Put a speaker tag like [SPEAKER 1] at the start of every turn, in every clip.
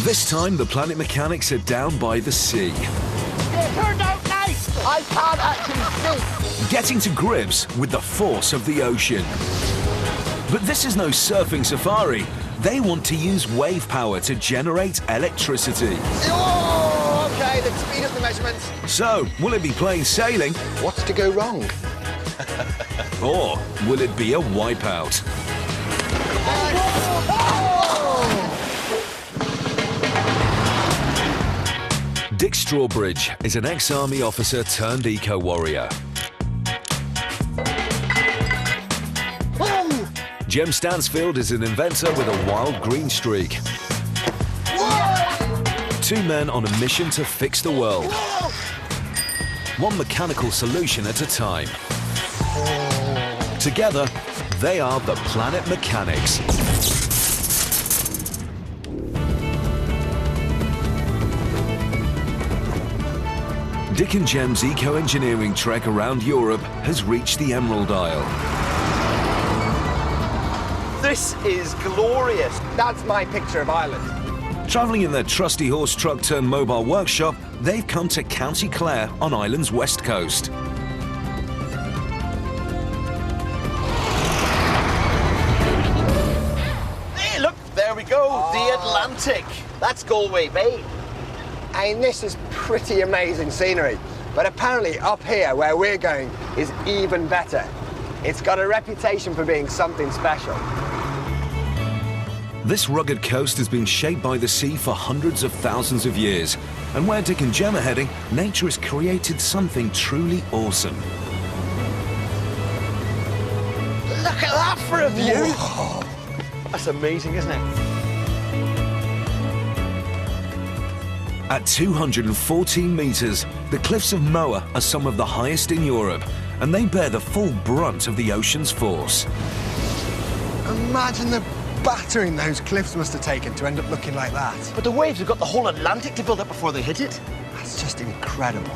[SPEAKER 1] This time, the Planet Mechanics are down by the sea.
[SPEAKER 2] It turned out nice! I can't actually see.
[SPEAKER 1] Getting to grips with the force of the ocean. But this is no surfing safari. They want to use wave power to generate electricity.
[SPEAKER 2] Oh, okay, let's speed up the measurements.
[SPEAKER 1] So, will it be plain sailing?
[SPEAKER 2] What's to go wrong?
[SPEAKER 1] Or will it be a wipeout? Dick Strawbridge is an ex-army officer turned eco-warrior. Jem Stansfield is an inventor with a wild green streak. Two men on a mission to fix the world. One mechanical solution at a time. Together, they are the Planet Mechanics. Dick and Jem's eco-engineering trek around Europe has reached the Emerald Isle.
[SPEAKER 2] This is glorious. That's my picture of Ireland.
[SPEAKER 1] Travelling in their trusty horse truck turned mobile workshop, they've come to County Clare on Ireland's west coast.
[SPEAKER 3] Hey, look, there we go, the Atlantic. That's Galway Bay.
[SPEAKER 2] And this is pretty amazing scenery. But apparently up here, where we're going, is even better. It's got a reputation for being something special.
[SPEAKER 1] This rugged coast has been shaped by the sea for hundreds of thousands of years. And where Dick and Jem are heading, nature has created something truly awesome.
[SPEAKER 3] Look at that for a view. Whoa. That's amazing, isn't it?
[SPEAKER 1] At 214 metres, the cliffs of Moher are some of the highest in Europe, and they bear the full brunt of the ocean's force.
[SPEAKER 2] Imagine the battering those cliffs must have taken to end up looking like that.
[SPEAKER 3] But the waves have got the whole Atlantic to build up before they hit it.
[SPEAKER 2] That's just incredible.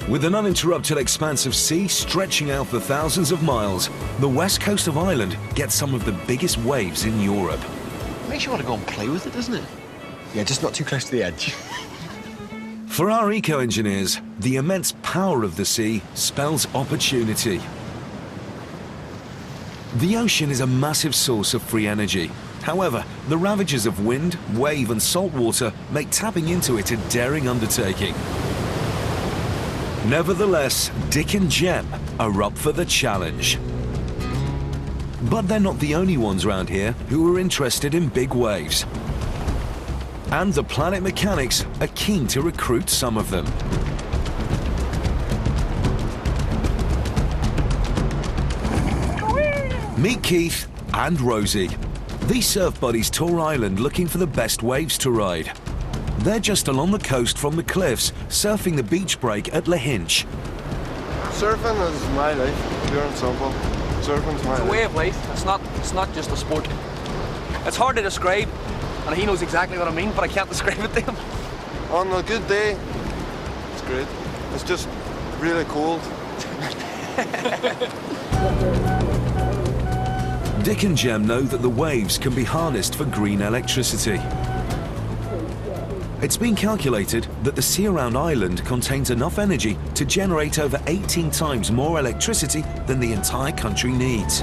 [SPEAKER 1] With an uninterrupted expanse of sea stretching out for thousands of miles, the west coast of Ireland gets some of the biggest waves in Europe.
[SPEAKER 3] Makes you want to go and play with it, doesn't it?
[SPEAKER 2] Yeah, just not too close to the edge.
[SPEAKER 1] For our eco-engineers, the immense power of the sea spells opportunity. The ocean is a massive source of free energy. However, the ravages of wind, wave and salt water make tapping into it a daring undertaking. Nevertheless, Dick and Jem are up for the challenge. But they're not the only ones around here who are interested in big waves. And the Planet Mechanics are keen to recruit some of them. Meet Keith and Rosy. These surf buddies tour Ireland looking for the best waves to ride. They're just along the coast from the cliffs, surfing the beach break at Lahinch.
[SPEAKER 4] Surfing is my life, pure and simple. Surfing's my life.
[SPEAKER 5] It's a way of life. It's not just a sport. It's hard to describe, and he knows exactly what I mean, but I can't describe it to him.
[SPEAKER 4] On a good day, it's great. It's just really cold.
[SPEAKER 1] Dick and Jem know that the waves can be harnessed for green electricity. It's been calculated that the sea around Ireland contains enough energy to generate over 18 times more electricity than the entire country needs.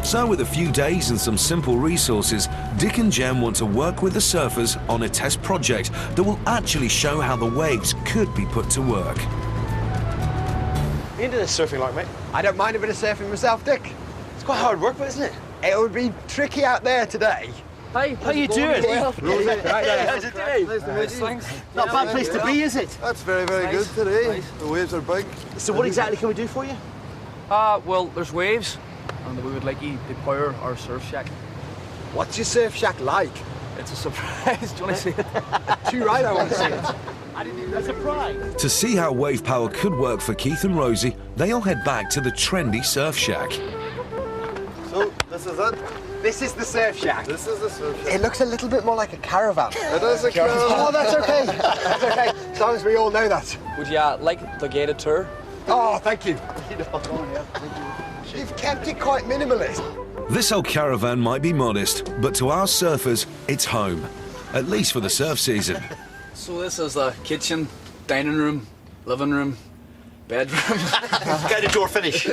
[SPEAKER 1] So with a few days and some simple resources, Dick and Jem want to work with the surfers on a test project that will actually show how the waves could be put to work.
[SPEAKER 3] You into this surfing like, mate?
[SPEAKER 2] I don't mind a bit of surfing myself, Dick.
[SPEAKER 3] It's quite hard work, but isn't it?
[SPEAKER 2] It would be tricky out there today.
[SPEAKER 5] Hi,
[SPEAKER 3] How you doing?
[SPEAKER 5] Well,
[SPEAKER 2] Right there.
[SPEAKER 3] How's it doing?
[SPEAKER 5] nice to meet you. Thanks.
[SPEAKER 3] Not a bad place to be, is it?
[SPEAKER 4] That's very, very good today.
[SPEAKER 5] Nice.
[SPEAKER 4] The waves are big.
[SPEAKER 3] So what exactly can we do for you?
[SPEAKER 5] Well, there's waves, and we would like you to power our surf shack.
[SPEAKER 2] What's your surf shack like?
[SPEAKER 5] It's a surprise. Do you want to see it?
[SPEAKER 2] Too right, I want to see it.
[SPEAKER 3] A surprise.
[SPEAKER 1] To see how wave power could work for Keith and Rosy, they all head back to the trendy surf shack.
[SPEAKER 4] So, this is it.
[SPEAKER 2] This is the surf shack.
[SPEAKER 4] This is the surf shack.
[SPEAKER 2] It looks a little bit more like a caravan.
[SPEAKER 4] It is a caravan.
[SPEAKER 2] Oh, that's okay. That's okay. As long as we all know that.
[SPEAKER 5] Would you like the guided tour?
[SPEAKER 2] Oh, thank you. You've kept it quite minimalist.
[SPEAKER 1] This old caravan might be modest, but to our surfers, it's home. At least for the surf season.
[SPEAKER 5] So this is the kitchen, dining room, living room, bedroom.
[SPEAKER 3] Get the door finish.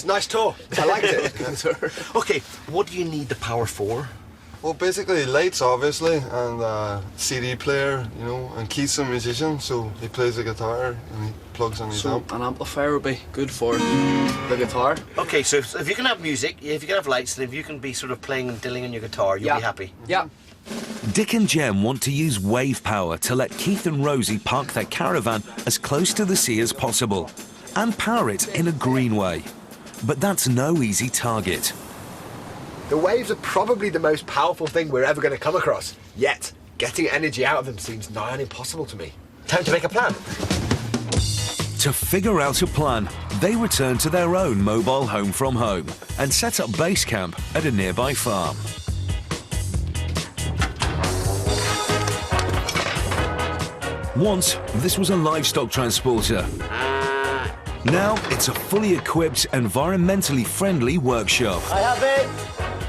[SPEAKER 2] Nice tour. I liked it.
[SPEAKER 3] Okay, what do you need the power for?
[SPEAKER 4] Well, basically lights, obviously, and CD player, you know, and Keith's a musician, so he plays the guitar and he plugs on his
[SPEAKER 5] So
[SPEAKER 4] amp.
[SPEAKER 5] an amplifier would be good for the guitar.
[SPEAKER 3] Okay, so if you can have music, if you can have lights, and if you can be sort of playing and dilling on your guitar, you'll be happy.
[SPEAKER 5] Yeah.
[SPEAKER 1] Dick and Jem want to use wave power to let Keith and Rosy park their caravan as close to the sea as possible and power it in a green way. But that's no easy target.
[SPEAKER 2] The waves are probably the most powerful thing we're ever going to come across. Yet, getting energy out of them seems nigh on impossible to me.
[SPEAKER 3] Time to make a plan.
[SPEAKER 1] To figure out a plan, they return to their own mobile home from home and set up base camp at a nearby farm. Once, this was a livestock transporter. Now, it's a fully equipped, environmentally friendly workshop.
[SPEAKER 3] I have it.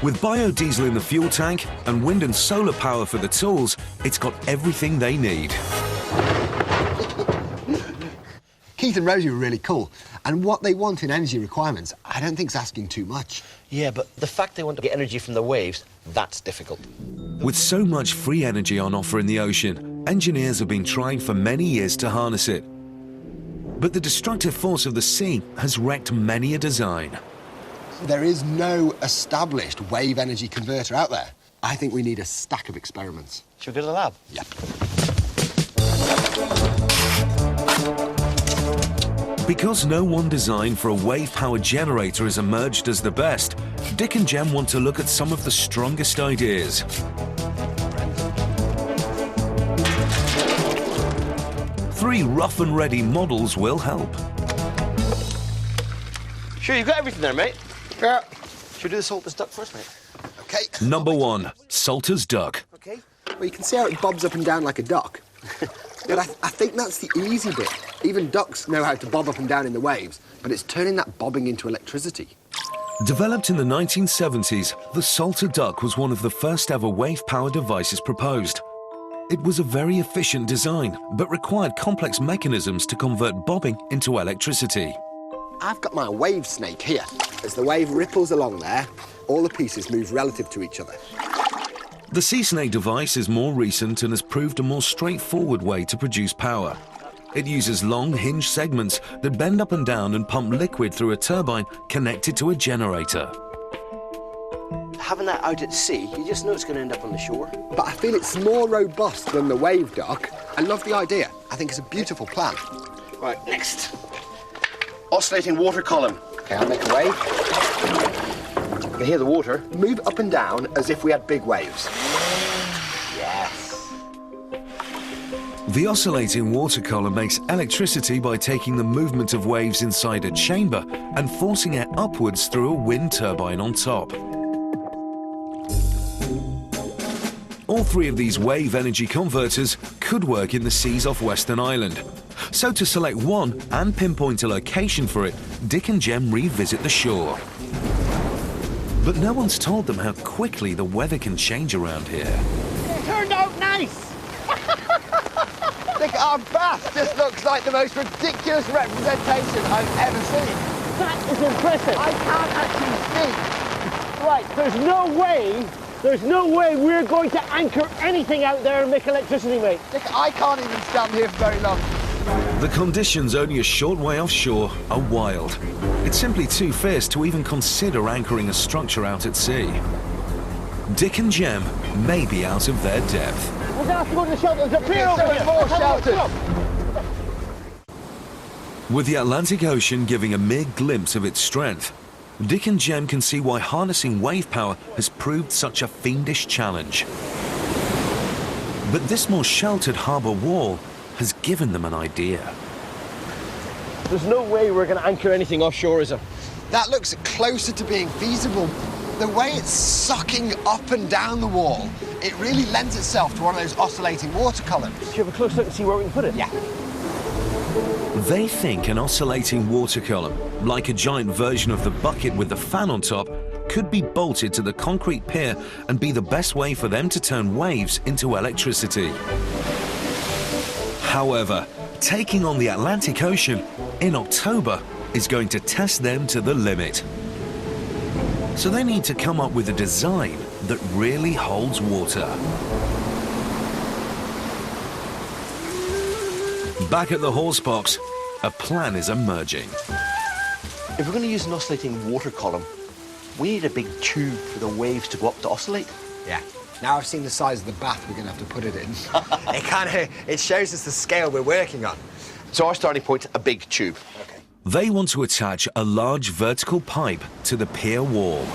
[SPEAKER 1] With biodiesel in the fuel tank and wind and solar power for the tools, it's got everything they need.
[SPEAKER 2] Keith and Rosy were really cool, and what they want in energy requirements, I don't think's asking too much.
[SPEAKER 3] Yeah, but the fact they want to get energy from the waves, that's difficult.
[SPEAKER 1] With so much free energy on offer in the ocean, engineers have been trying for many years to harness it. But the destructive force of the sea has wrecked many a design.
[SPEAKER 2] There is no established wave energy converter out there. I think we need a stack of experiments.
[SPEAKER 3] Should we go to the lab?
[SPEAKER 2] Yep.
[SPEAKER 1] Because no one design for a wave-powered generator has emerged as the best, Dick and Jem want to look at some of the strongest ideas. Three rough and ready models will help.
[SPEAKER 3] Sure, you've got everything there, mate.
[SPEAKER 2] Yeah.
[SPEAKER 3] Should we do the saltless duck first, mate?
[SPEAKER 2] Okay.
[SPEAKER 1] Number 1, Salter's Duck.
[SPEAKER 3] Okay.
[SPEAKER 2] Well, you can see how it bobs up and down like a duck. But I think that's the easy bit. Even ducks know how to bob up and down in the waves, but it's turning that bobbing into electricity.
[SPEAKER 1] Developed in the 1970s, the Salter Duck was one of the first ever wave-powered devices proposed. It was a very efficient design, but required complex mechanisms to convert bobbing into electricity.
[SPEAKER 2] I've got my wave snake here. As the wave ripples along there, all the pieces move relative to each other.
[SPEAKER 1] The Sea Snake device is more recent and has proved a more straightforward way to produce power. It uses long hinge segments that bend up and down and pump liquid through a turbine connected to a generator.
[SPEAKER 3] Having that out at sea, you just know it's going to end up on the shore.
[SPEAKER 2] But I feel it's more robust than the wave duck. I love the idea. I think it's a beautiful plan.
[SPEAKER 3] Right, next. Oscillating water column.
[SPEAKER 2] Okay, I'll make a wave.
[SPEAKER 3] You can hear the water.
[SPEAKER 2] Move up and down as if we had big waves. Yes.
[SPEAKER 1] The oscillating water column makes electricity by taking the movement of waves inside a chamber and forcing it upwards through a wind turbine on top. All three of these wave energy converters could work in the seas off Western Island. So to select one and pinpoint a location for it, Dick and Jem revisit the shore. But no one's told them how quickly the weather can change around here.
[SPEAKER 2] It turned out nice. Look, our bath just looks like the most ridiculous representation I've ever seen.
[SPEAKER 6] That is impressive.
[SPEAKER 2] I can't actually see.
[SPEAKER 6] Right, there's no way we're going to anchor anything out there and make electricity, mate.
[SPEAKER 2] Look, I can't even stand here for very long.
[SPEAKER 1] The conditions only a short way offshore are wild. It's simply too fierce to even consider anchoring a structure out at sea. Dick and Jem may be out of their depth.
[SPEAKER 6] We're going to have to go to the shelter. There's a pier over
[SPEAKER 2] so
[SPEAKER 6] here.
[SPEAKER 2] more
[SPEAKER 6] Let's have a look.
[SPEAKER 2] shelters.
[SPEAKER 1] With the Atlantic Ocean giving a mere glimpse of its strength, Dick and Jem can see why harnessing wave power has proved such a fiendish challenge. But this more sheltered harbour wall has given them an idea.
[SPEAKER 6] There's no way we're going to anchor anything offshore, is there?
[SPEAKER 2] That looks closer to being feasible. The way it's sucking up and down the wall, it really lends itself to one of those oscillating water columns.
[SPEAKER 6] Should you have a close look and see where we can put it?
[SPEAKER 2] Yeah.
[SPEAKER 1] They think an oscillating water column, like a giant version of the bucket with the fan on top, could be bolted to the concrete pier and be the best way for them to turn waves into electricity. However, taking on the Atlantic Ocean in October is going to test them to the limit. So they need to come up with a design that really holds water. Back at the horse box, a plan is emerging.
[SPEAKER 3] If we're going to use an oscillating water column, we need a big tube for the waves to go up to oscillate.
[SPEAKER 2] Yeah. Now I've seen the size of the bath we're going to have to put it in. It shows us the scale we're working on.
[SPEAKER 3] So our starting point, a big tube.
[SPEAKER 2] Okay.
[SPEAKER 1] They want to attach a large vertical pipe to the pier wall,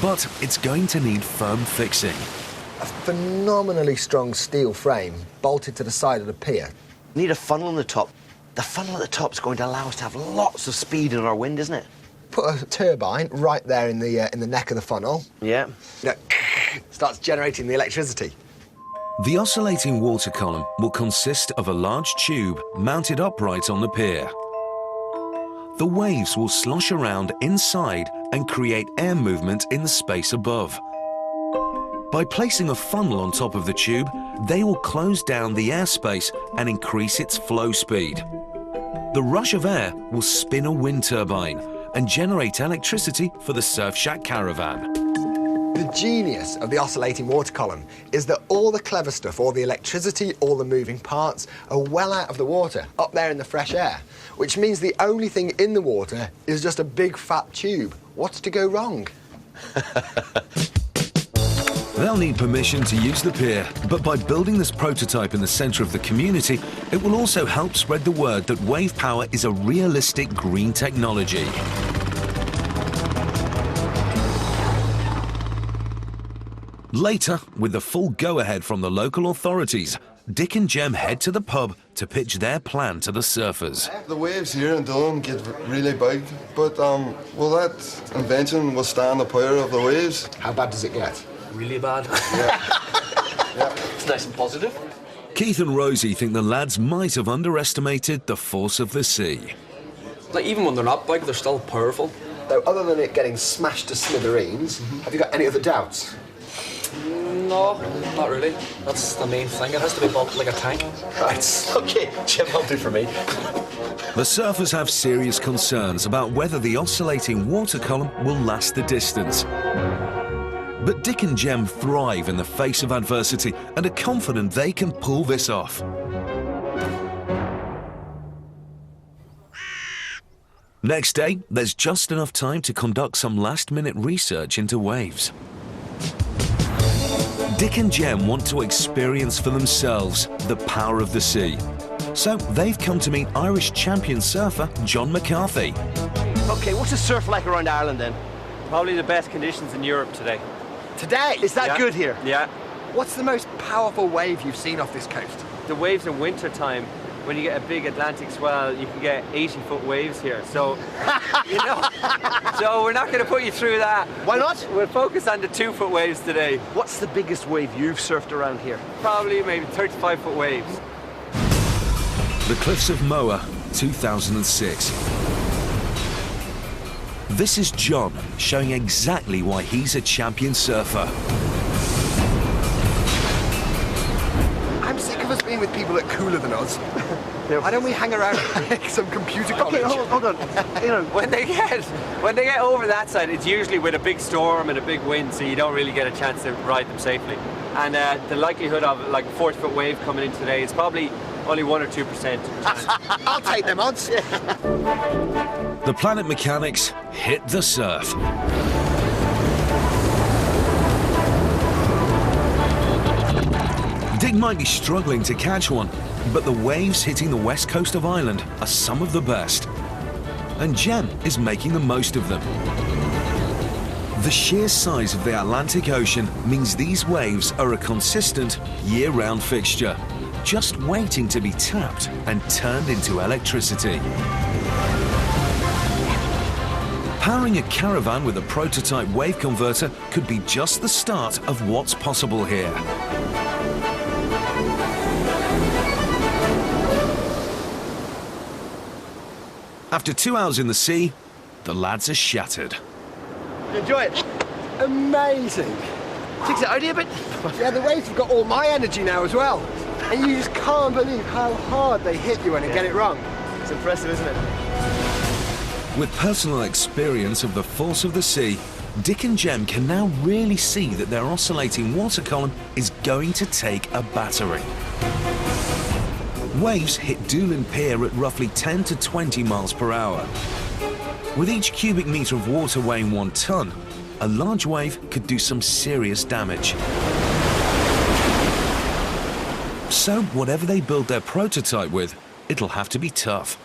[SPEAKER 1] but it's going to need firm fixing.
[SPEAKER 2] A phenomenally strong steel frame bolted to the side of the pier.
[SPEAKER 3] We need a funnel on the top. The funnel at the top is going to allow us to have lots of speed in our wind, isn't it?
[SPEAKER 2] Put a turbine right there in the neck of the funnel.
[SPEAKER 3] Yeah.
[SPEAKER 2] Starts generating the electricity.
[SPEAKER 1] The oscillating water column will consist of a large tube mounted upright on the pier. The waves will slosh around inside and create air movement in the space above. By placing a funnel on top of the tube, they will close down the airspace and increase its flow speed. The rush of air will spin a wind turbine and generate electricity for the Surf Shack caravan.
[SPEAKER 2] The genius of the oscillating water column is that all the clever stuff, all the electricity, all the moving parts are well out of the water, up there in the fresh air, which means the only thing in the water is just a big fat tube. What's to go wrong?
[SPEAKER 1] They'll need permission to use the pier, but by building this prototype in the centre of the community, it will also help spread the word that wave power is a realistic green technology. Later, with the full go-ahead from the local authorities, Dick and Jem head to the pub to pitch their plan to the surfers.
[SPEAKER 4] The waves here in Dillon get really big, but will that invention withstand the power of the waves?
[SPEAKER 2] How bad does it get?
[SPEAKER 5] Really bad.
[SPEAKER 3] Yeah. It's nice and positive.
[SPEAKER 1] Keith and Rosy think the lads might have underestimated the force of the sea.
[SPEAKER 5] Like, even when they're not big, they're still powerful.
[SPEAKER 2] Though, other than it getting smashed to smithereens, have you got any other doubts?
[SPEAKER 5] No, not really. That's the main thing. It has to be built like a tank.
[SPEAKER 2] Right.
[SPEAKER 3] Okay, Jim, I'll do for me.
[SPEAKER 1] The surfers have serious concerns about whether the oscillating water column will last the distance. But Dick and Jem thrive in the face of adversity and are confident they can pull this off. Next day, there's just enough time to conduct some last-minute research into waves. Dick and Jem want to experience for themselves the power of the sea. So they've come to meet Irish champion surfer John McCarthy.
[SPEAKER 3] Okay, what's the surf like around Ireland then?
[SPEAKER 7] Probably the best conditions in Europe today.
[SPEAKER 2] Today?
[SPEAKER 3] Is that good here?
[SPEAKER 7] Yeah.
[SPEAKER 2] What's the most powerful wave you've seen off this coast?
[SPEAKER 7] The waves in winter time, when you get a big Atlantic swell, you can get 80-foot waves here. So, so we're not going to put you through that.
[SPEAKER 3] Why not?
[SPEAKER 7] We'll focus on the 2-foot waves today.
[SPEAKER 3] What's the biggest wave you've surfed around here?
[SPEAKER 7] Probably maybe 35-foot waves.
[SPEAKER 1] The Cliffs of Moher, 2006. This is John showing exactly why he's a champion surfer.
[SPEAKER 2] I'm sick of us being with people that are cooler than us. Why don't we hang around and make some computer college?
[SPEAKER 3] Okay, hold on.
[SPEAKER 7] When they get over that side, it's usually with a big storm and a big wind, so you don't really get a chance to ride them safely. And the likelihood of like a 40-foot wave coming in today is probably only 1 or 2%.
[SPEAKER 2] I'll take them odds.
[SPEAKER 1] The Planet Mechanics hit the surf. Dick might be struggling to catch one, but the waves hitting the west coast of Ireland are some of the best. And Jem is making the most of them. The sheer size of the Atlantic Ocean means these waves are a consistent, year-round fixture, just waiting to be tapped and turned into electricity. Powering a caravan with a prototype wave converter could be just the start of what's possible here. After 2 hours in the sea, the lads are shattered.
[SPEAKER 3] Enjoy it.
[SPEAKER 2] amazing.
[SPEAKER 3] Takes it out of you a bit.
[SPEAKER 2] Yeah, the waves have got all my energy now as well. And you just can't believe how hard they hit you when you get it wrong.
[SPEAKER 3] It's impressive, isn't it?
[SPEAKER 1] With personal experience of the force of the sea, Dick and Jem can now really see that their oscillating water column is going to take a battering. Waves hit Doolin Pier at roughly 10 to 20 miles per hour. With each cubic metre of water weighing 1 tonne, a large wave could do some serious damage. So whatever they build their prototype with, it'll have to be tough.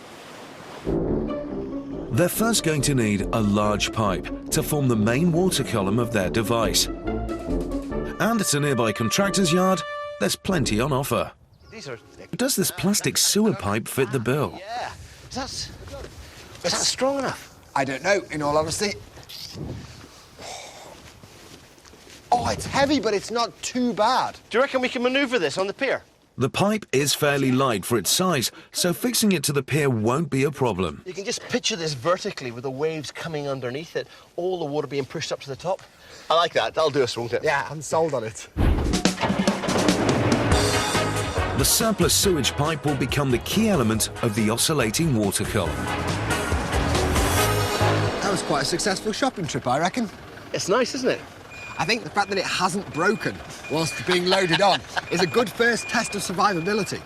[SPEAKER 1] They're first going to need a large pipe to form the main water column of their device. And at a nearby contractor's yard, there's plenty on offer.
[SPEAKER 3] These are thick.
[SPEAKER 1] Does this plastic sewer pipe fit the bill?
[SPEAKER 3] Yeah. Is that strong enough?
[SPEAKER 2] I don't know, in all honesty. Oh, it's heavy, but it's not too bad.
[SPEAKER 3] Do you reckon we can manoeuvre this on the pier?
[SPEAKER 1] The pipe is fairly light for its size, so fixing it to the pier won't be a problem.
[SPEAKER 3] You can just picture this vertically with the waves coming underneath it, all the water being pushed up to the top. I like that. That'll do us, won't it?
[SPEAKER 2] Yeah, I'm sold on it.
[SPEAKER 1] The surplus sewage pipe will become the key element of the oscillating water column.
[SPEAKER 2] That was quite a successful shopping trip, I reckon.
[SPEAKER 3] It's nice, isn't it?
[SPEAKER 2] I think the fact that it hasn't broken whilst being loaded on is a good first test of survivability.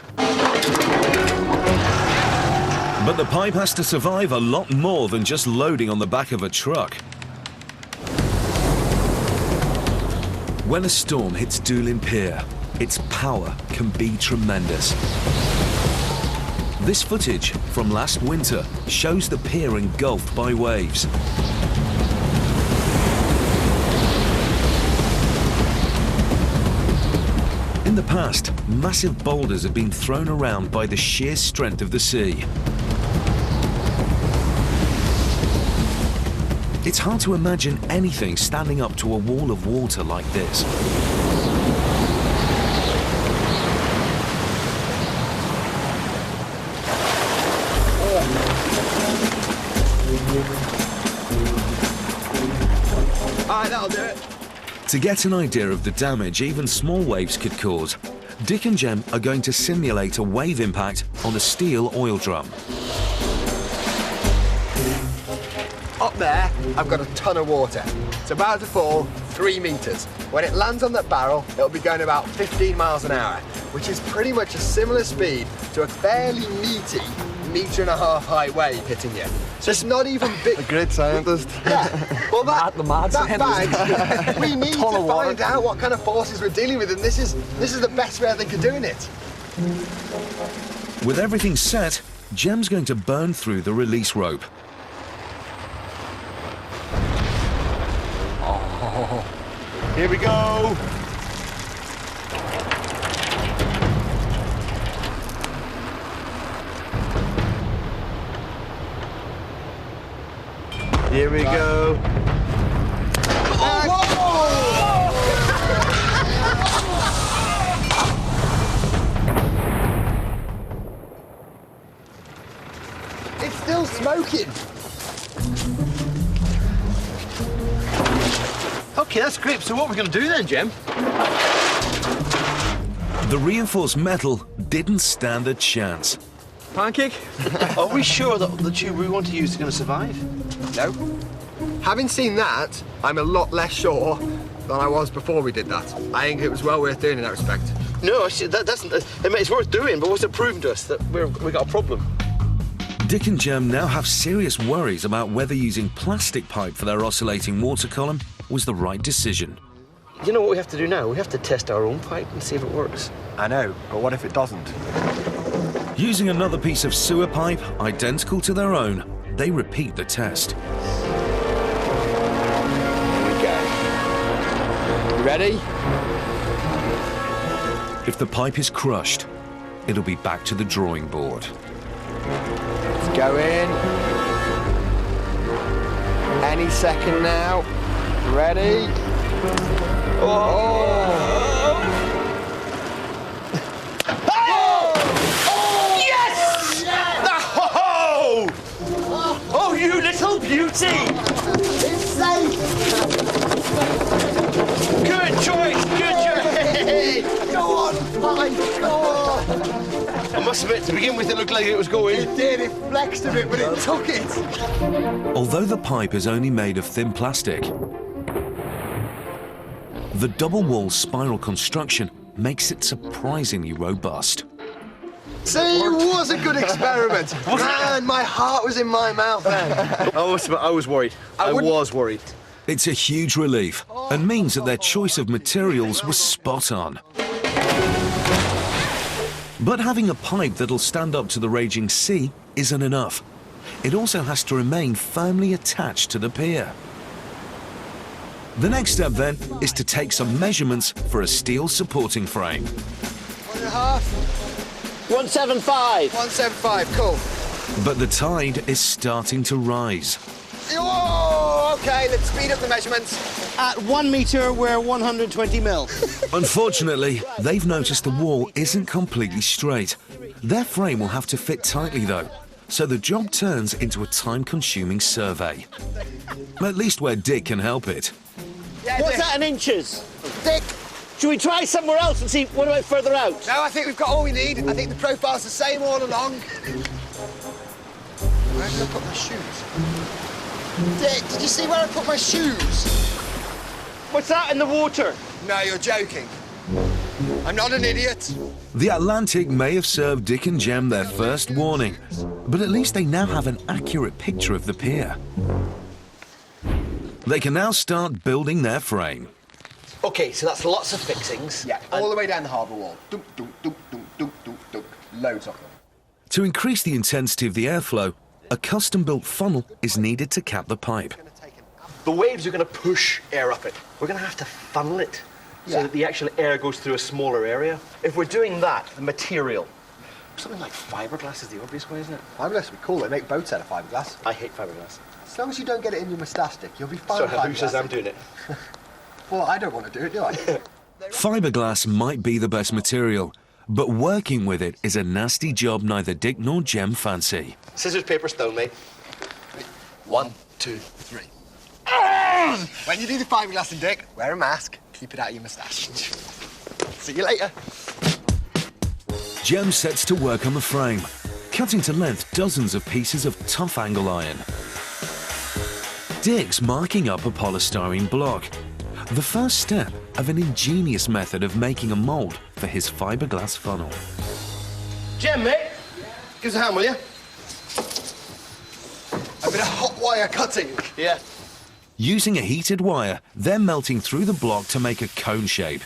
[SPEAKER 1] But the pipe has to survive a lot more than just loading on the back of a truck. When a storm hits Doolin Pier, its power can be tremendous. This footage from last winter shows the pier engulfed by waves. In the past, massive boulders have been thrown around by the sheer strength of the sea. It's hard to imagine anything standing up to a wall of water like this.
[SPEAKER 2] All right, that'll do it.
[SPEAKER 1] To get an idea of the damage even small waves could cause, Dick and Jem are going to simulate a wave impact on a steel oil drum.
[SPEAKER 2] Up there, I've got a ton of water. It's about to fall 3 metres. When it lands on that barrel, it'll be going about 15 miles an hour, which is pretty much a similar speed to a fairly meaty 1.5-metre high wave hitting you. So it's not even big.
[SPEAKER 4] A great scientist.
[SPEAKER 2] Yeah. Well, that
[SPEAKER 5] scientist.
[SPEAKER 2] bag, we need to find out what kind of forces we're dealing with, and this is the best way I think of doing it.
[SPEAKER 1] With everything set, Jem's going to burn through the release rope.
[SPEAKER 3] Here we go. Here we go.
[SPEAKER 2] It's still smoking.
[SPEAKER 3] Okay, that's great. So what are we going to do then, Jem?
[SPEAKER 1] The reinforced metal didn't stand a chance.
[SPEAKER 5] Pancake?
[SPEAKER 3] Are we sure that the tube we want to use is going to survive?
[SPEAKER 2] No. Having seen that, I'm a lot less sure than I was before we did that. I think it was well worth doing in that respect.
[SPEAKER 3] No, it's worth doing, but what's it proven to us? That we've got a problem.
[SPEAKER 1] Dick and Jem now have serious worries about whether using plastic pipe for their oscillating water column was the right decision.
[SPEAKER 3] You know what we have to do now? We have to test our own pipe and see if it works.
[SPEAKER 2] I know, but what if it doesn't?
[SPEAKER 1] Using another piece of sewer pipe identical to their own, they repeat the test.
[SPEAKER 2] Here we go. You ready?
[SPEAKER 1] If the pipe is crushed, it'll be back to the drawing board.
[SPEAKER 2] Let's go in. Any second now. Ready? Oh!
[SPEAKER 3] Yes! Oh! Oh, you little beauty!
[SPEAKER 2] It's safe!
[SPEAKER 3] must admit, to begin with, it looked like it was going.
[SPEAKER 2] It did, it flexed a bit, but it took it.
[SPEAKER 1] Although the pipe is only made of thin plastic, the double-wall spiral construction makes it surprisingly robust.
[SPEAKER 2] See, it was a good experiment. Man, my heart was in my mouth then.
[SPEAKER 3] I was worried. I was worried.
[SPEAKER 1] It's a huge relief and means that their choice of materials was spot on. But having a pipe that'll stand up to the raging sea isn't enough. It also has to remain firmly attached to the pier. The next step then is to take some measurements for a steel supporting frame.
[SPEAKER 2] 1.5.
[SPEAKER 6] 175.
[SPEAKER 2] 175, cool.
[SPEAKER 1] But the tide is starting to rise.
[SPEAKER 2] Oh, okay, let's speed up the measurements.
[SPEAKER 3] At 1 metre, we're 120 mil.
[SPEAKER 1] Unfortunately, they've noticed the wall isn't completely straight. Their frame will have to fit tightly though, so the job turns into a time-consuming survey. At least where Dick can help it.
[SPEAKER 2] Yeah,
[SPEAKER 6] What's
[SPEAKER 2] Dick.
[SPEAKER 6] that in inches?
[SPEAKER 2] Dick.
[SPEAKER 6] Should we try somewhere else and see what about further out?
[SPEAKER 2] No, I think we've got all we need. I think the profile's the same all along. Where did I put my shoes? Dick, did you see where I put my shoes?
[SPEAKER 6] What's that in the water?
[SPEAKER 2] No, you're joking. I'm not an idiot.
[SPEAKER 1] The Atlantic may have served Dick and Jem their first warning, but at least they now have an accurate picture of the pier. They can now start building their frame.
[SPEAKER 3] OK, so that's lots of fixings.
[SPEAKER 2] Yeah, all the way down the harbour wall. Dunk, dunk, dunk, dunk, dunk, dunk, dunk. Loads of them.
[SPEAKER 1] To increase the intensity of the airflow, a custom-built funnel is needed to cap the pipe.
[SPEAKER 3] The waves are going to push air up it. We're going to have to funnel it so that the actual air goes through a smaller area. If we're doing that, the material, something like fiberglass is the obvious way, isn't it?
[SPEAKER 2] Fiberglass would be cool. They make boats out of fiberglass.
[SPEAKER 3] I hate fiberglass.
[SPEAKER 2] As long as you don't get it in your moustache, Dick, you'll be fine.
[SPEAKER 3] So
[SPEAKER 2] with
[SPEAKER 3] who says
[SPEAKER 2] fiberglass.
[SPEAKER 3] I'm doing it?
[SPEAKER 2] Well, I don't want to do it, do I?
[SPEAKER 1] Fiberglass might be the best material, but working with it is a nasty job neither Dick nor Jem fancy.
[SPEAKER 3] Scissors, paper, stone, mate. 1, 2, 3.
[SPEAKER 2] When you do the fiberglass, Dick, wear a mask. Keep it out of your moustache. See you later.
[SPEAKER 1] Jem sets to work on the frame, cutting to length dozens of pieces of tough angle iron. Dick's marking up a polystyrene block, the first step of an ingenious method of making a mould for his fiberglass funnel.
[SPEAKER 3] Jem, mate, give us a hand, will you?
[SPEAKER 2] A bit of hot wire cutting.
[SPEAKER 3] Yeah.
[SPEAKER 1] Using a heated wire, they're melting through the block to make a cone shape.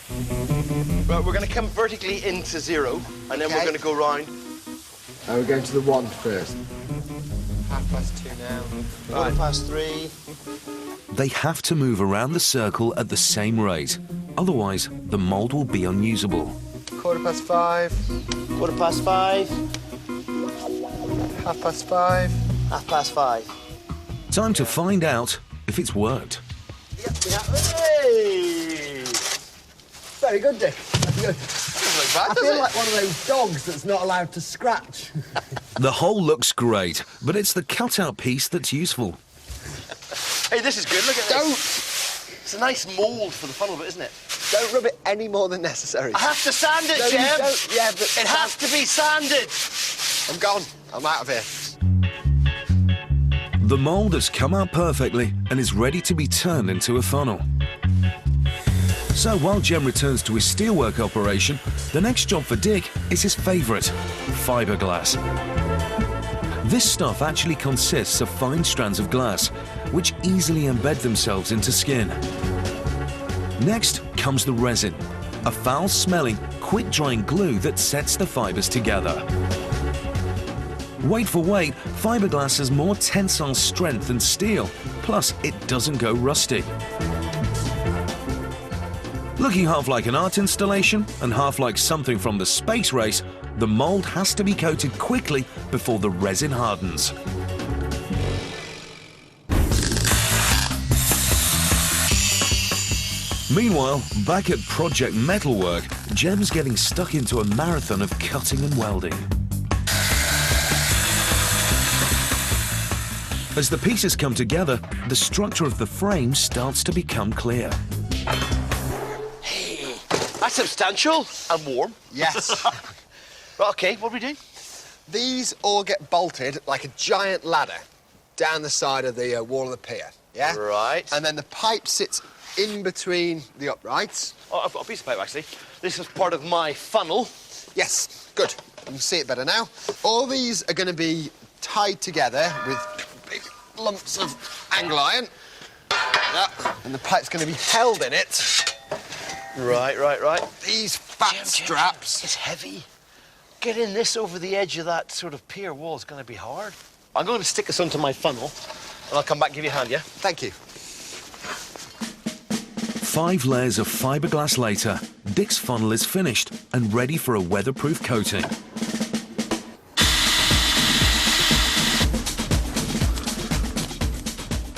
[SPEAKER 3] Right, we're going to come vertically into 0, and then we're
[SPEAKER 2] Okay.
[SPEAKER 3] going to go round.
[SPEAKER 2] Oh, we're going to the 1 first. 2:30 now.
[SPEAKER 3] 3:15.
[SPEAKER 1] They have to move around the circle at the same rate, otherwise the mould will be unusable.
[SPEAKER 2] 5:15.
[SPEAKER 6] 5:15.
[SPEAKER 2] 5:30.
[SPEAKER 6] 5:30.
[SPEAKER 2] Time
[SPEAKER 1] to find out if it's worked.
[SPEAKER 6] Hey!
[SPEAKER 2] Very good, Dick. Very good. I feel like one of those dogs that's not allowed to scratch.
[SPEAKER 1] The hole looks great, but it's the cutout piece that's useful.
[SPEAKER 3] Hey, this is good. Look at
[SPEAKER 2] Don't.
[SPEAKER 3] this. It's a nice mould for the funnel, isn't it?
[SPEAKER 2] Don't rub it any more than necessary.
[SPEAKER 3] I have to sand it,
[SPEAKER 2] No, you
[SPEAKER 3] Jem.
[SPEAKER 2] don't. Yeah, but
[SPEAKER 3] It has to be sanded.
[SPEAKER 2] I'm gone. I'm out of here.
[SPEAKER 1] The mould has come out perfectly and is ready to be turned into a funnel. So while Jem returns to his steelwork operation, the next job for Dick is his favourite, fiberglass. This stuff actually consists of fine strands of glass, which easily embed themselves into skin. Next comes the resin, a foul-smelling, quick-drying glue that sets the fibres together. Weight for weight, fiberglass has more tensile strength than steel, plus it doesn't go rusty. Looking half like an art installation and half like something from the space race, the mould has to be coated quickly before the resin hardens. Meanwhile, back at Project Metalwork, Jem's getting stuck into a marathon of cutting and welding. As the pieces come together, the structure of the frame starts to become clear.
[SPEAKER 3] That's substantial and warm.
[SPEAKER 2] Yes.
[SPEAKER 3] Right, OK, what do we do?
[SPEAKER 2] These all get bolted like a giant ladder down the side of the wall of the pier, yeah?
[SPEAKER 3] Right.
[SPEAKER 2] And then the pipe sits in between the uprights.
[SPEAKER 3] Oh, I've got a piece of pipe, actually. This is part of my funnel.
[SPEAKER 2] Yes, good. You can see it better now. All these are going to be tied together with big lumps of angle iron. Yeah. And the pipe's going to be held in it.
[SPEAKER 3] Right.
[SPEAKER 2] These fat straps.
[SPEAKER 3] It's heavy. Getting this over the edge of that sort of pier wall is going to be hard. I'm going to stick this onto my funnel, and I'll come back and give you a hand, yeah?
[SPEAKER 2] Thank you.
[SPEAKER 1] 5 layers of fiberglass later, Dick's funnel is finished and ready for a weatherproof coating.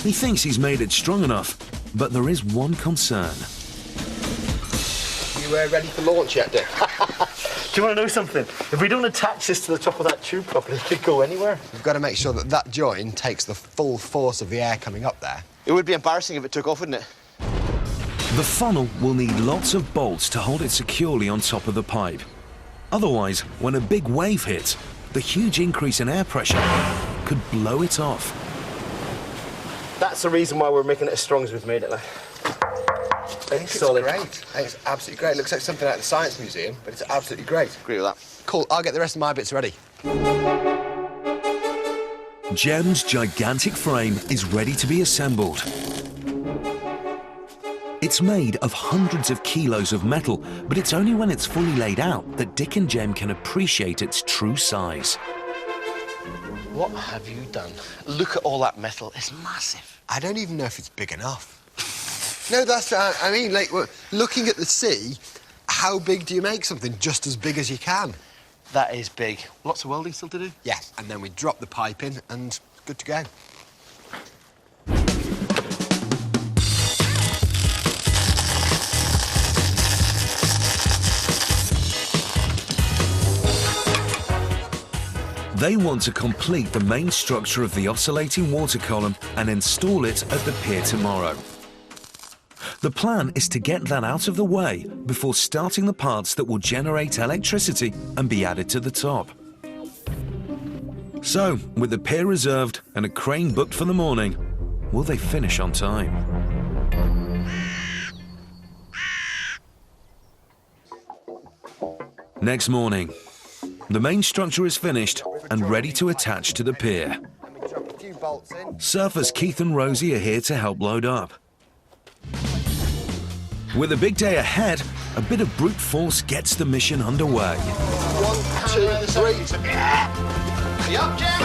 [SPEAKER 1] He thinks he's made it strong enough, but there is one concern.
[SPEAKER 2] You ready for launch yet, Dick?
[SPEAKER 3] Do you want to know something? If we don't attach this to the top of that tube properly, it could go anywhere.
[SPEAKER 2] We've got to make sure that that join takes the full force of the air coming up there.
[SPEAKER 3] It would be embarrassing if it took off, wouldn't it?
[SPEAKER 1] The funnel will need lots of bolts to hold it securely on top of the pipe. Otherwise, when a big wave hits, the huge increase in air pressure could blow it off.
[SPEAKER 3] That's the reason why we're making it as strong as we've made it. Like.
[SPEAKER 2] It's great. It's absolutely great. It looks like something out of the Science Museum, but it's absolutely great.
[SPEAKER 3] Agree with that.
[SPEAKER 2] Cool, I'll get the rest of my bits ready.
[SPEAKER 1] Jem's gigantic frame is ready to be assembled. It's made of hundreds of kilos of metal, but it's only when it's fully laid out that Dick and Jem can appreciate its true size.
[SPEAKER 3] What have you done? Look at all that metal. It's massive.
[SPEAKER 2] I don't even know if it's big enough. No, that's, I mean, like, looking at the sea, how big do you make something just as big as you can?
[SPEAKER 3] That is big. Lots of welding still to do?
[SPEAKER 2] Yeah, and then we drop the pipe in and good to go.
[SPEAKER 1] They want to complete the main structure of the oscillating water column and install it at the pier tomorrow. The plan is to get that out of the way before starting the parts that will generate electricity and be added to the top. So, with the pier reserved and a crane booked for the morning, will they finish on time? Next morning, the main structure is finished and ready to attach to the pier. Surfers Keith and Rosy are here to help load up. With a big day ahead, a bit of brute force gets the mission underway.
[SPEAKER 2] 1, 2, 3. Yup, Jem.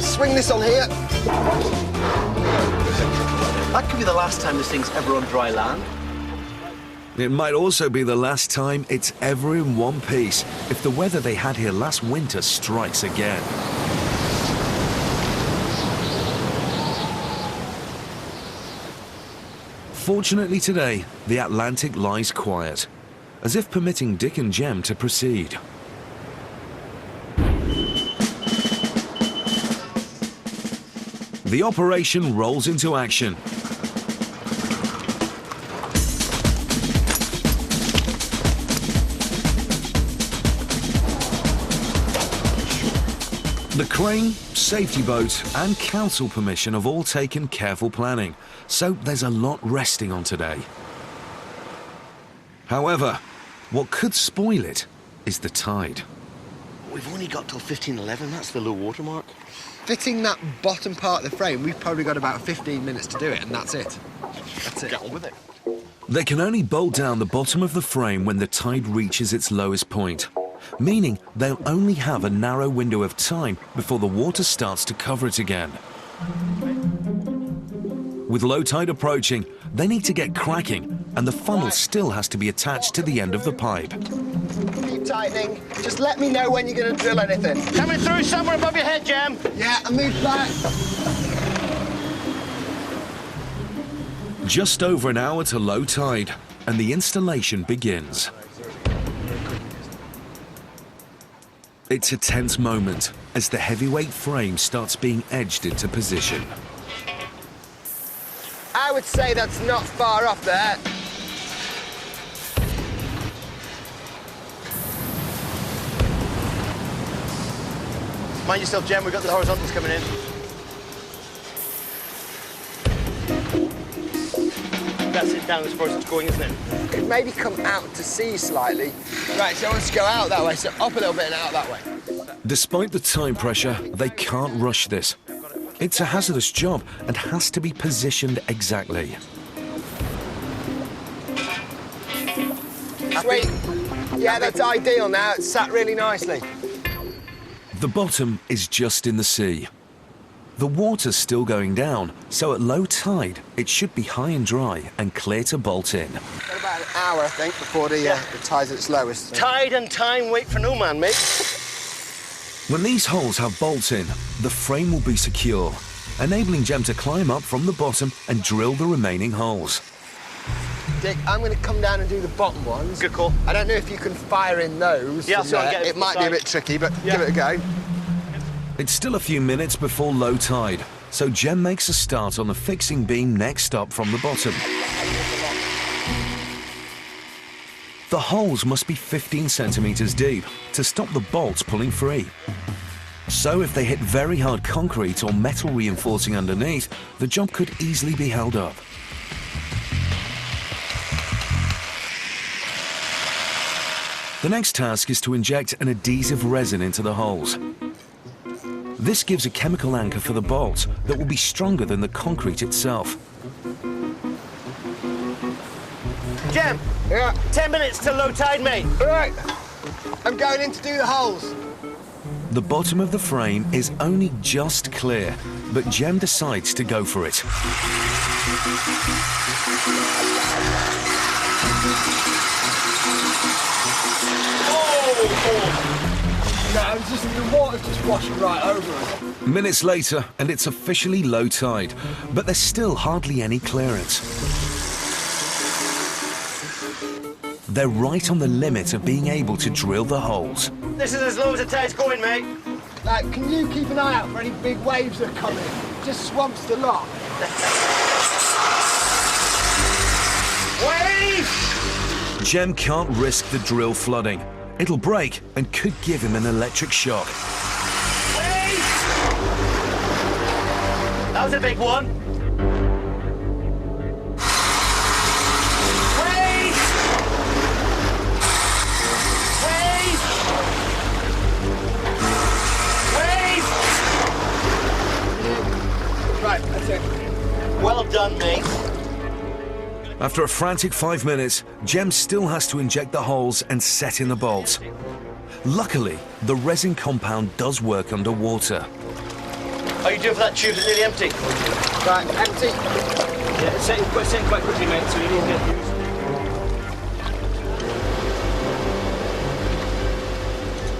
[SPEAKER 2] Swing this on here.
[SPEAKER 3] That could be the last time this thing's ever on dry land.
[SPEAKER 1] It might also be the last time it's ever in one piece if the weather they had here last winter strikes again. Fortunately today, the Atlantic lies quiet, as if permitting Dick and Jem to proceed. The operation rolls into action. The crane, safety boat and council permission have all taken careful planning, so there's a lot resting on today. However, what could spoil it is the tide.
[SPEAKER 3] We've only got till 15:11, that's the low water mark.
[SPEAKER 2] Fitting that bottom part of the frame, we've probably got about 15 minutes to do it, and that's it. That's it.
[SPEAKER 3] Get on with it.
[SPEAKER 1] They can only bolt down the bottom of the frame when the tide reaches its lowest point, meaning they'll only have a narrow window of time before the water starts to cover it again. With low tide approaching, they need to get cracking, and the funnel still has to be attached to the end of the pipe.
[SPEAKER 2] Keep tightening. Just let me know when you're going to drill anything.
[SPEAKER 3] Coming through somewhere above your head, Jem.
[SPEAKER 2] Yeah, and move back.
[SPEAKER 1] Just over an hour to low tide, and the installation begins. It's a tense moment as the heavyweight frame starts being edged into position.
[SPEAKER 2] I would say that's not far off there.
[SPEAKER 3] Mind yourself, Jem, we've got the horizontals coming in. That's it down as far as it's going, isn't it?
[SPEAKER 2] Could maybe come out to sea slightly. Right, so I want to go out that way, so up a little bit and out that way.
[SPEAKER 1] Despite the time pressure, they can't rush this. It's a hazardous job and has to be positioned exactly.
[SPEAKER 2] Sweet. Yeah, that's ideal now. It's sat really nicely.
[SPEAKER 1] The bottom is just in the sea. The water's still going down, so at low tide, it should be high and dry and clear to bolt in.
[SPEAKER 2] Got about an hour, I think, before the tide's at its lowest. So.
[SPEAKER 3] Tide and time wait for no man, mate.
[SPEAKER 1] When these holes have bolts in, the frame will be secure, enabling Jem to climb up from the bottom and drill the remaining holes.
[SPEAKER 2] Dick, I'm going to come down and do the bottom ones.
[SPEAKER 3] Good call.
[SPEAKER 2] I don't know if you can fire in those.
[SPEAKER 3] Yeah, so I'll get it
[SPEAKER 2] it
[SPEAKER 3] from
[SPEAKER 2] might
[SPEAKER 3] the
[SPEAKER 2] be a
[SPEAKER 3] side.
[SPEAKER 2] bit tricky, but give it a go.
[SPEAKER 1] It's still a few minutes before low tide, so Jem makes a start on the fixing beam next up from the bottom. The holes must be 15 centimetres deep to stop the bolts pulling free. So if they hit very hard concrete or metal reinforcing underneath, the job could easily be held up. The next task is to inject an adhesive resin into the holes. This gives a chemical anchor for the bolts that will be stronger than the concrete itself.
[SPEAKER 3] Jem, 10 minutes till low tide, mate.
[SPEAKER 2] All right. I'm going in to do the holes.
[SPEAKER 1] The bottom of the frame is only just clear, but Jem decides to go for it.
[SPEAKER 2] No, it's just the water's just washing right over us.
[SPEAKER 1] Minutes later, and it's officially low tide, but there's still hardly any clearance. They're right on the limit of being able to drill the holes.
[SPEAKER 3] This is as low as the tide's going, mate.
[SPEAKER 2] Like, can you keep an eye out for any big waves that come in? Just swamps the lot.
[SPEAKER 3] Wave!
[SPEAKER 1] Jem can't risk the drill flooding. It'll break and could give him an electric shock.
[SPEAKER 3] Wave! That was a big one. Wave! Wave! Wave!
[SPEAKER 2] Right, that's it.
[SPEAKER 3] Well done, mate.
[SPEAKER 1] After a frantic 5 minutes, Jem still has to inject the holes and set in the bolts. Luckily, the resin compound does work underwater.
[SPEAKER 3] How are you doing for that tube that's nearly empty?
[SPEAKER 2] Right, empty.
[SPEAKER 3] Yeah, it's setting quite quickly, mate, so you need to get used.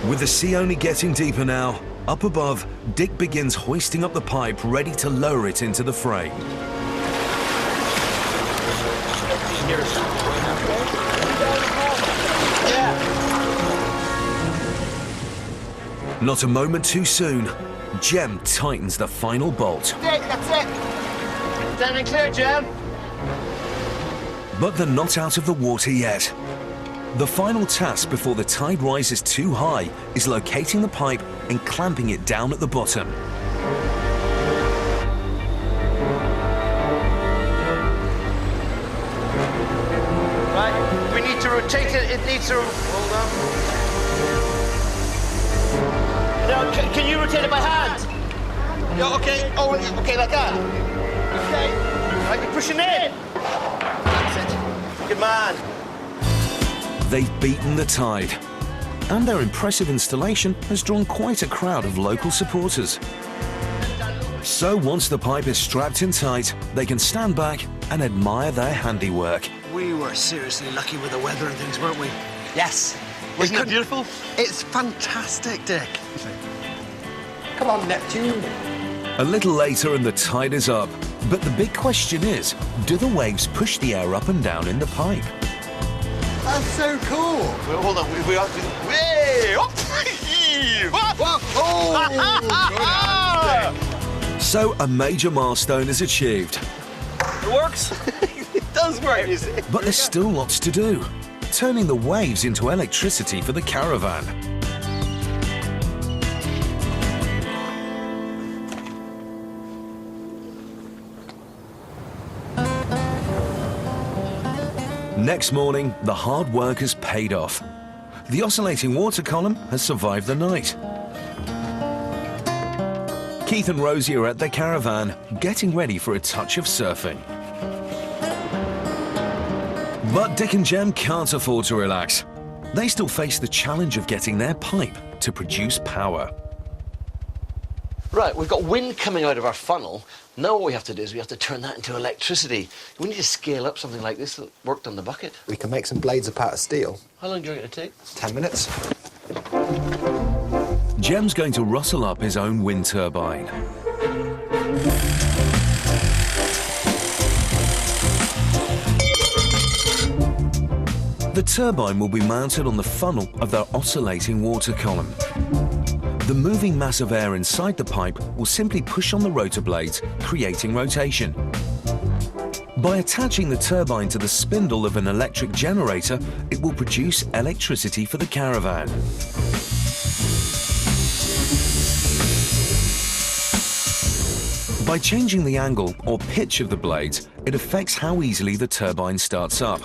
[SPEAKER 1] With the sea only getting deeper now, up above, Dick begins hoisting up the pipe ready to lower it into the frame. Not a moment too soon, Jem tightens the final bolt.
[SPEAKER 2] Dick, that's it.
[SPEAKER 3] Down and clear, Jem.
[SPEAKER 1] But they're not out of the water yet. The final task before the tide rises too high is locating the pipe and clamping it down at the bottom.
[SPEAKER 3] Right, we need to rotate it. It needs to... Hold on. Now, can you rotate it by hand? Yeah, okay. Oh, okay, like that. Okay. Right, you're pushing in. That's it. Good man.
[SPEAKER 1] They've beaten the tide, and their impressive installation has drawn quite a crowd of local supporters. So once the pipe is strapped in tight, they can stand back and admire their handiwork.
[SPEAKER 3] We were seriously lucky with the weather and things, weren't we?
[SPEAKER 2] Yes.
[SPEAKER 3] Wasn't it beautiful?
[SPEAKER 2] It's fantastic, Dick. Come on, Neptune.
[SPEAKER 1] A little later and the tide is up, but the big question is, do the waves push the air up and down in the pipe?
[SPEAKER 2] That's so cool.
[SPEAKER 3] Well, hold on, we have to... Way! Up!
[SPEAKER 2] Oh,
[SPEAKER 1] So a major milestone is achieved,
[SPEAKER 3] It works. It does work, you see.
[SPEAKER 1] but there's still lots to do. Turning the waves into electricity for the caravan. Next morning, the hard work has paid off. The oscillating water column has survived the night. Keith and Rosy are at their caravan, getting ready for a touch of surfing. But Dick and Jem can't afford to relax. They still face the challenge of getting their pipe to produce power.
[SPEAKER 3] Right, we've got wind coming out of our funnel. Now what we have to do is we have to turn that into electricity. We need to scale up something like this that worked on the bucket.
[SPEAKER 2] We can make some blades apart of steel.
[SPEAKER 3] How long do you reckon it'll take?
[SPEAKER 2] 10 minutes.
[SPEAKER 1] Jem's going to rustle up his own wind turbine. The turbine will be mounted on the funnel of their oscillating water column. The moving mass of air inside the pipe will simply push on the rotor blades, creating rotation. By attaching the turbine to the spindle of an electric generator, it will produce electricity for the caravan. By changing the angle or pitch of the blades, it affects how easily the turbine starts up.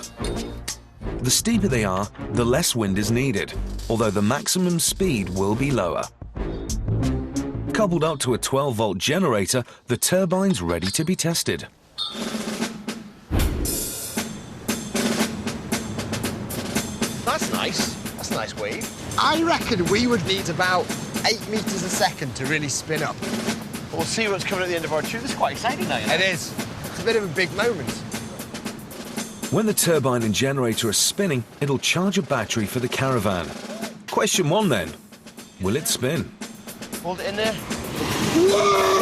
[SPEAKER 1] The steeper they are, the less wind is needed, although the maximum speed will be lower. Coupled up to a 12-volt generator, the turbine's ready to be tested.
[SPEAKER 3] That's nice. That's a nice wave.
[SPEAKER 2] I reckon we would need about 8 meters a second to really spin up.
[SPEAKER 3] We'll see what's coming at the end of our tube. This is quite exciting now, you know?
[SPEAKER 2] It is. It's a bit of a big moment.
[SPEAKER 1] When the turbine and generator are spinning, it'll charge a battery for the caravan. Question 1 then, will it spin?
[SPEAKER 3] Hold it in there.
[SPEAKER 2] Whoa!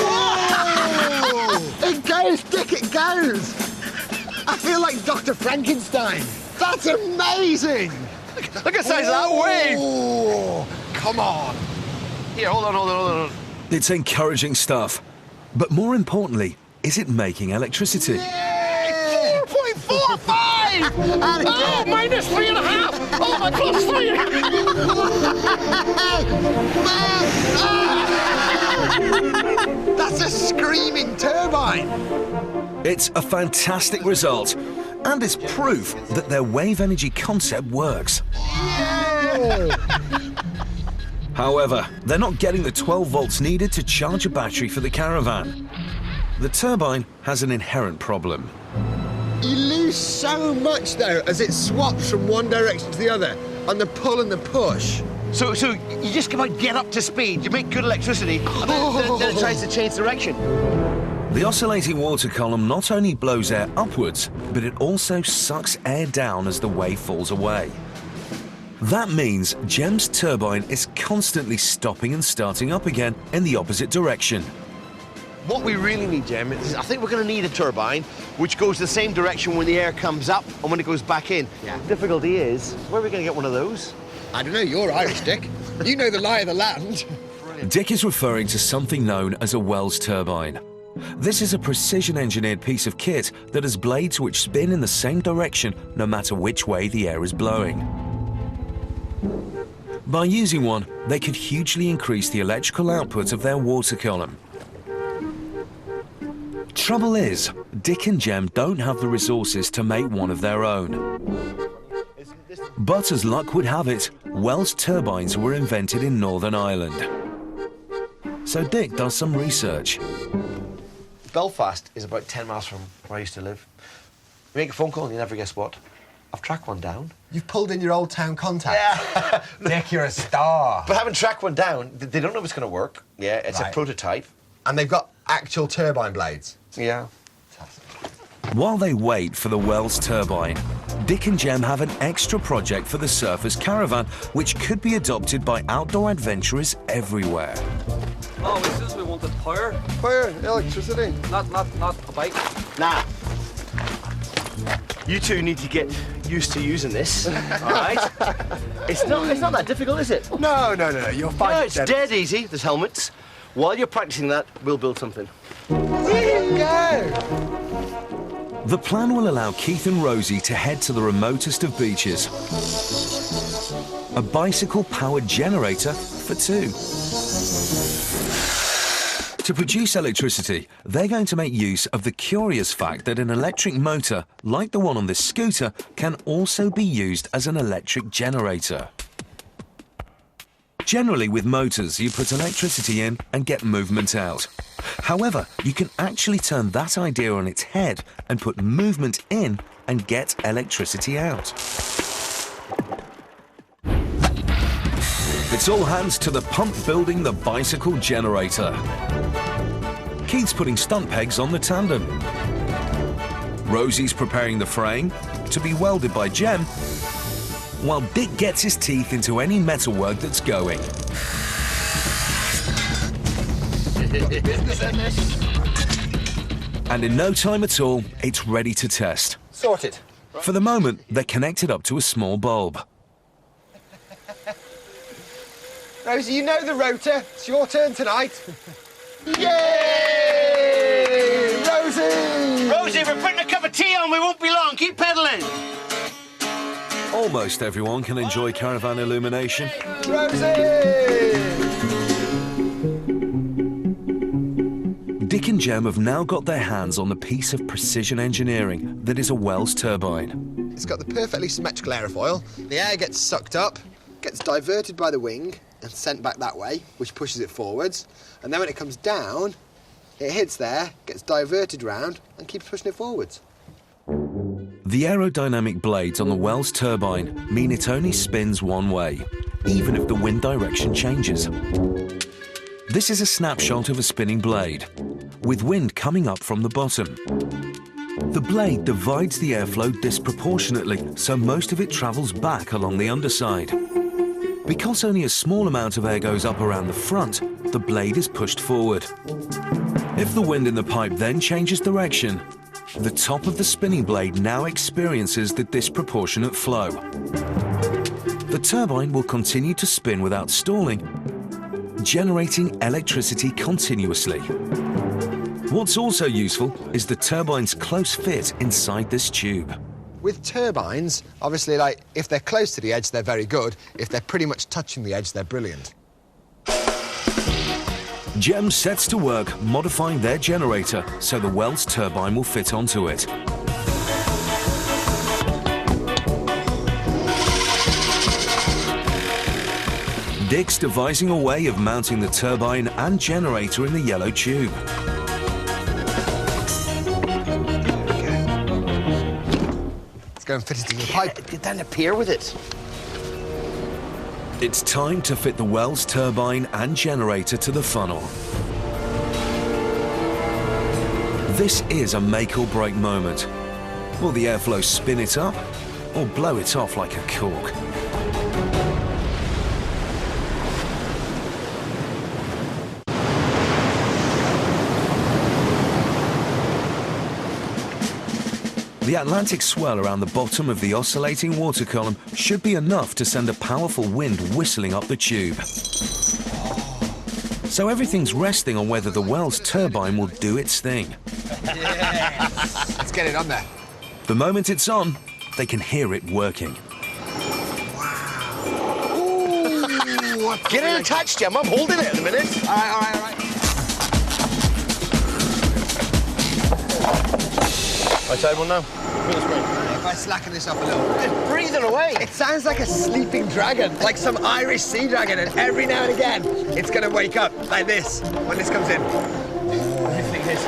[SPEAKER 2] It goes, Dick, it goes! I feel like Dr. Frankenstein. That's amazing!
[SPEAKER 3] Look at the size of that wave!
[SPEAKER 2] Oh, come on.
[SPEAKER 3] Here, hold on.
[SPEAKER 1] It's encouraging stuff. But more importantly, is it making electricity?
[SPEAKER 3] 4.45! Oh, minus 3.5! Oh, my plus 3!
[SPEAKER 2] That's a screaming turbine!
[SPEAKER 1] It's a fantastic result, and it's proof that their wave energy concept works. However, they're not getting the 12 volts needed to charge a battery for the caravan. The turbine has an inherent problem.
[SPEAKER 2] You lose so much, though, as it swaps from one direction to the other, on the pull and the push.
[SPEAKER 3] So you just get up to speed, you make good electricity, and then it tries to change direction.
[SPEAKER 1] The oscillating water column not only blows air upwards, but it also sucks air down as the wave falls away. That means Jem's turbine is constantly stopping and starting up again in the opposite direction.
[SPEAKER 3] What we really need, Jem, is I think we're going to need a turbine which goes the same direction when the air comes up and when it goes back in.
[SPEAKER 2] Yeah.
[SPEAKER 3] The difficulty is, where are we going to get one of those?
[SPEAKER 2] I don't know, you're Irish, Dick. You know the lie of the land.
[SPEAKER 1] Dick is referring to something known as a Wells turbine. This is a precision-engineered piece of kit that has blades which spin in the same direction no matter which way the air is blowing. By using one, they could hugely increase the electrical output of their water column. Trouble is, Dick and Jem don't have the resources to make one of their own. But as luck would have it, Wells turbines were invented in Northern Ireland. So Dick does some research.
[SPEAKER 3] Belfast is about 10 miles from where I used to live. You make a phone call and you never guess what. I've tracked one down.
[SPEAKER 2] You've pulled in your old town contact.
[SPEAKER 3] Yeah.
[SPEAKER 2] Dick, you're a star.
[SPEAKER 3] But having tracked one down, they don't know if it's going to work. Yeah, it's
[SPEAKER 2] Right.
[SPEAKER 3] a prototype.
[SPEAKER 2] And they've got actual turbine blades.
[SPEAKER 3] Yeah.
[SPEAKER 1] While they wait for the Wells turbine, Dick and Jem have an extra project for the surfers' caravan, which could be adopted by outdoor adventurers everywhere.
[SPEAKER 5] Oh, it says we wanted power,
[SPEAKER 4] Fire, electricity.
[SPEAKER 5] not a bike.
[SPEAKER 3] Nah. You two need to get used to using this, all right? It's not that difficult, is it?
[SPEAKER 2] No, you're fine.
[SPEAKER 3] No, it's dead easy. There's helmets. While you're practicing that, we'll build something.
[SPEAKER 2] There you go.
[SPEAKER 1] The plan will allow Keith and Rosy to head to the remotest of beaches. A bicycle-powered generator for two. To produce electricity, they're going to make use of the curious fact that an electric motor, like the one on this scooter, can also be used as an electric generator. Generally, with motors, you put electricity in and get movement out. However, you can actually turn that idea on its head and put movement in and get electricity out. It's all hands to the pump building the bicycle generator. Keith's putting stunt pegs on the tandem. Rosy's preparing the frame to be welded by Jem, while Dick gets his teeth into any metalwork that's going. And in no time at all, it's ready to test.
[SPEAKER 2] Sorted.
[SPEAKER 1] For the moment, they're connected up to a small bulb.
[SPEAKER 2] Rosy, you know the rotor. It's your turn tonight. Yay! Rosy!
[SPEAKER 6] Rosy, we're putting a cup of tea on. We won't be long. Keep pedalling.
[SPEAKER 1] Almost everyone can enjoy caravan illumination.
[SPEAKER 2] Rosy!
[SPEAKER 1] Dick and Jem have now got their hands on the piece of precision engineering that is a Wells turbine.
[SPEAKER 2] It's got the perfectly symmetrical aerofoil. The air gets sucked up, gets diverted by the wing and sent back that way, which pushes it forwards. And then when it comes down, it hits there, gets diverted round and keeps pushing it forwards.
[SPEAKER 1] The aerodynamic blades on the Wells turbine mean it only spins one way, even if the wind direction changes. This is a snapshot of a spinning blade, with wind coming up from the bottom. The blade divides the airflow disproportionately, so most of it travels back along the underside. Because only a small amount of air goes up around the front, the blade is pushed forward. If the wind in the pipe then changes direction, the top of the spinning blade now experiences the disproportionate flow. The turbine will continue to spin without stalling, generating electricity continuously. What's also useful is the turbine's close fit inside this tube.
[SPEAKER 2] With turbines, obviously, like, if they're close to the edge, they're very good. If they're pretty much touching the edge, they're brilliant.
[SPEAKER 1] Jem sets to work modifying their generator so the Wells turbine will fit onto it. Dick's devising a way of mounting the turbine and generator in the yellow tube.
[SPEAKER 2] Go and fit it in the pipe.
[SPEAKER 3] Get down the pier with it.
[SPEAKER 1] It's time to fit the Wells turbine and generator to the funnel. This is a make or break moment. Will the airflow spin it up or blow it off like a cork? The Atlantic swell around the bottom of the oscillating water column should be enough to send a powerful wind whistling up the tube. So everything's resting on whether the Wells turbine will do its thing.
[SPEAKER 2] Yes. Let's get it on there.
[SPEAKER 1] The moment it's on, they can hear it working.
[SPEAKER 2] Ooh,
[SPEAKER 3] Get it attached, Jem. I'm holding it in a minute.
[SPEAKER 2] All right, all right, all right.
[SPEAKER 3] Right side one now.
[SPEAKER 2] If I slacken this off a little bit.
[SPEAKER 3] It's breathing away.
[SPEAKER 2] It sounds like a sleeping dragon, like some Irish sea dragon, and every now and again, it's going to wake up like this when this comes in.
[SPEAKER 3] Everything is.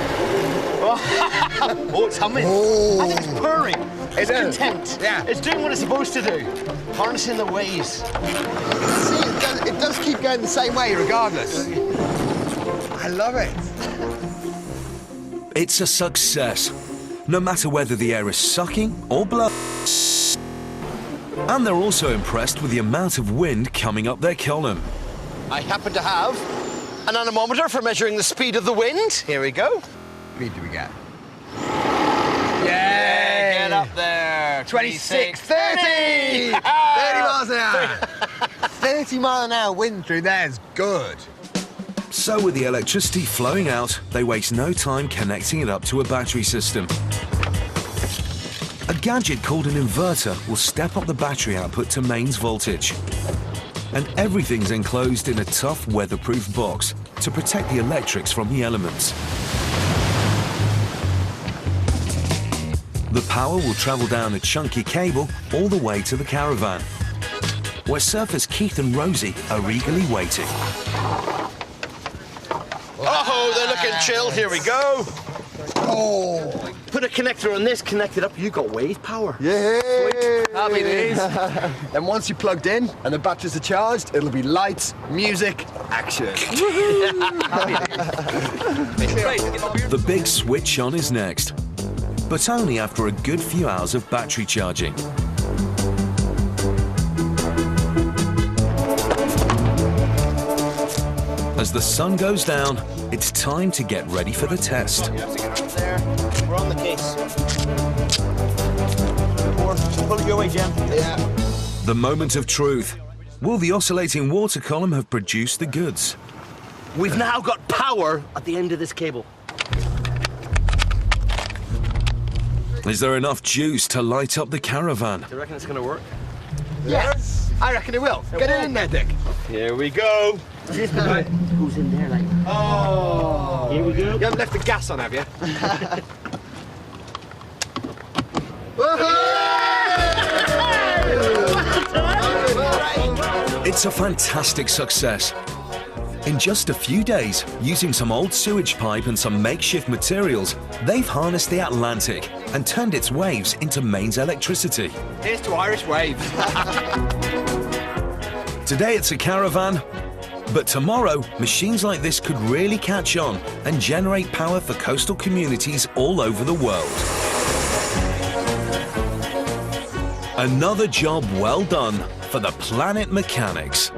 [SPEAKER 3] Oh, it's humming.
[SPEAKER 2] Oh.
[SPEAKER 3] I think it's purring. It's
[SPEAKER 2] does.
[SPEAKER 3] content.
[SPEAKER 2] Yeah.
[SPEAKER 3] It's doing what it's supposed to do. Harnessing the waves.
[SPEAKER 2] See, it does keep going the same way regardless. I love it.
[SPEAKER 1] It's a success, no matter whether the air is sucking or blowing. And they're also impressed with the amount of wind coming up their column.
[SPEAKER 3] I happen to have an anemometer for measuring the speed of the wind. Here we go.
[SPEAKER 2] Speed do we get?
[SPEAKER 3] Yeah, get up there.
[SPEAKER 2] 26, 30! 30 miles an hour. 30 mile an hour wind through there is good.
[SPEAKER 1] So with the electricity flowing out, they waste no time connecting it up to a battery system. A gadget called an inverter will step up the battery output to mains voltage. and everything's enclosed in a tough weatherproof box to protect the electrics from the elements. The power will travel down a chunky cable all the way to the caravan, where surfers Keith and Rosy are eagerly waiting.
[SPEAKER 3] Oh, they're looking chilled. Here we go.
[SPEAKER 2] Oh!
[SPEAKER 3] Put a connector on this, connect it up. You got wave power.
[SPEAKER 2] Yeah!
[SPEAKER 7] Happy days.
[SPEAKER 2] Then once you're plugged in and the batteries are charged, it'll be lights, music, action.
[SPEAKER 1] The big switch on is next, but only after a good few hours of battery charging. As the sun goes down, it's time to get ready for the test.
[SPEAKER 3] We're on the case. Pull it your way, Jem.
[SPEAKER 2] Yeah.
[SPEAKER 1] The moment of truth. Will the oscillating water column have produced the goods?
[SPEAKER 3] We've now got power at the end of this cable.
[SPEAKER 1] Is there enough juice to light up the caravan?
[SPEAKER 3] Do you reckon it's going to work?
[SPEAKER 2] Yes! I reckon it will. Get it in there, Dick.
[SPEAKER 3] Here we go.
[SPEAKER 6] Who's in there, like?
[SPEAKER 2] Oh!
[SPEAKER 6] Here we go.
[SPEAKER 2] You haven't left the gas on, have you?
[SPEAKER 1] It's a fantastic success. In just a few days, using some old sewage pipe and some makeshift materials, they've harnessed the Atlantic and turned its waves into Maine's electricity.
[SPEAKER 2] Here's to Irish waves.
[SPEAKER 1] Today it's a caravan, but tomorrow machines like this could really catch on and generate power for coastal communities all over the world. Another job well done for the Planet Mechanics.